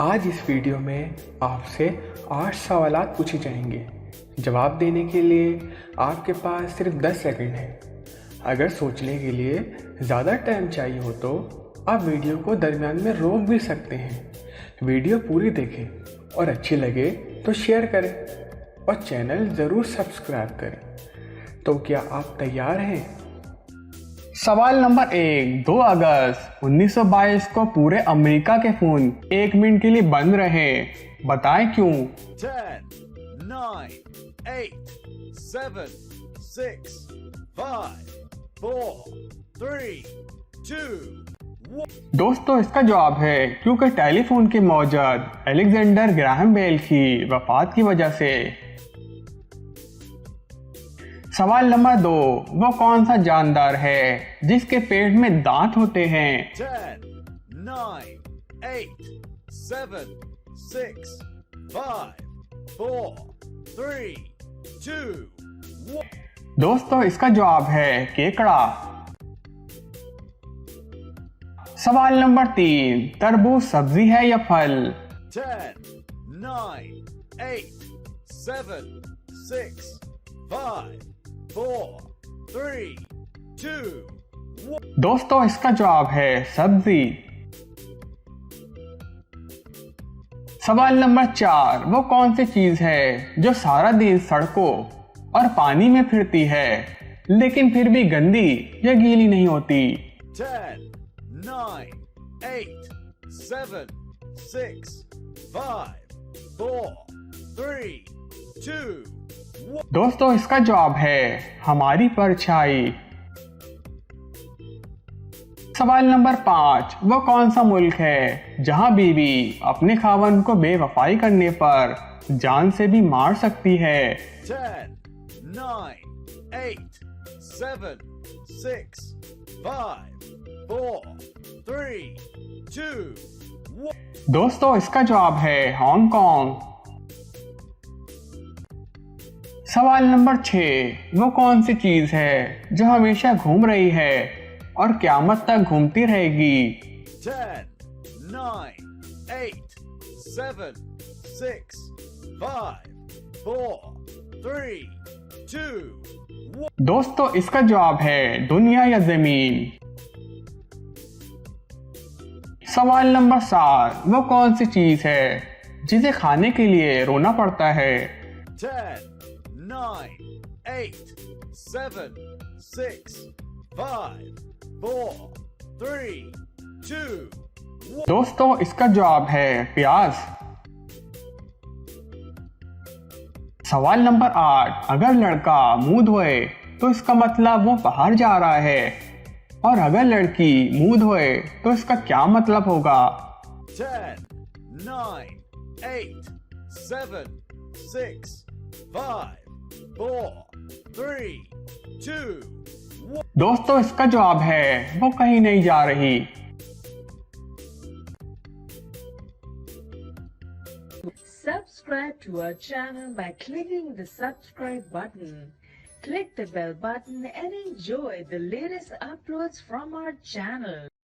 आज इस वीडियो में आपसे 8 सवालात पूछे जाएंगे। जवाब देने के लिए आपके पास सिर्फ 10 सेकंड है। अगर सोचने के लिए ज़्यादा टाइम चाहिए हो तो आप वीडियो को दरमियान में रोक भी सकते हैं। वीडियो पूरी देखें और अच्छी लगे तो शेयर करें और चैनल ज़रूर सब्सक्राइब करें। तो क्या आप तैयार हैं? सवाल नंबर 1। 2 अगस्त 1922 को पूरे अमेरिका के फोन 1 मिनट के लिए बंद रहे। बताएं क्यों? 10, 9, 8, 7, 6, 5, 4, 3, 2, 1। दोस्तों इसका जवाब है क्योंकि टेलीफोन के मौजूद अलेक्जेंडर ग्राहम बेल की वफात की वजह से। सवाल नंबर 2। वो कौन सा जानदार है जिसके पेट में दांत होते हैं? 10, 9, 8, 7, 6, 5, 4, 3, 2, 1। दोस्तों इसका जवाब है केकड़ा। सवाल नंबर 3। तरबूज सब्जी है या फल? 10, 9, 8, 7, 6, 5, 4, 3, 2, 1। दोस्तों इसका जवाब है सब्जी। सवाल नंबर 4। वो कौन सी चीज है जो सारा दिन सड़कों और पानी में फिरती है लेकिन फिर भी गंदी या गीली नहीं होती? 10, 9, 8, 7, 6, 5, 4, 3, 2, 1। दोस्तों इसका जवाब है हमारी परछाई। सवाल नंबर 5। वो कौन सा मुल्क है जहां बीवी अपने खावंद को बेवफाई करने पर जान से भी मार सकती है? 10, 9, 8, 7, 6, 5, 4, 3, 2, 1। दोस्तों इसका जवाब है हांगकांग। सवाल नंबर 6। वो कौन सी चीज है जो हमेशा घूम रही है और क़यामत तक घूमती रहेगी? 10, 9, 8, 7, 6, 5, 4, 3, 2, 1। दोस्तों इसका जवाब है दुनिया या जमीन। सवाल नंबर 7। वो कौन सी चीज है जिसे खाने के लिए रोना पड़ता है? 10, 9, 8, 7, 6, 5, 4, 3, 2, 1। दोस्तों इसका जवाब है प्याज। सवाल नंबर 8। अगर लड़का मुंह धोए तो इसका मतलब वो बाहर जा रहा है और अगर लड़की मुंह धोए तो इसका क्या मतलब होगा? 10, 9, 8, 7, 6, 5, 4, 3, 2, 1। दोस्तों इसका जवाब है वो कहीं नहीं जा रही। Subscribe to our channel by clicking the subscribe button. Click the bell button and enjoy the latest uploads from our channel.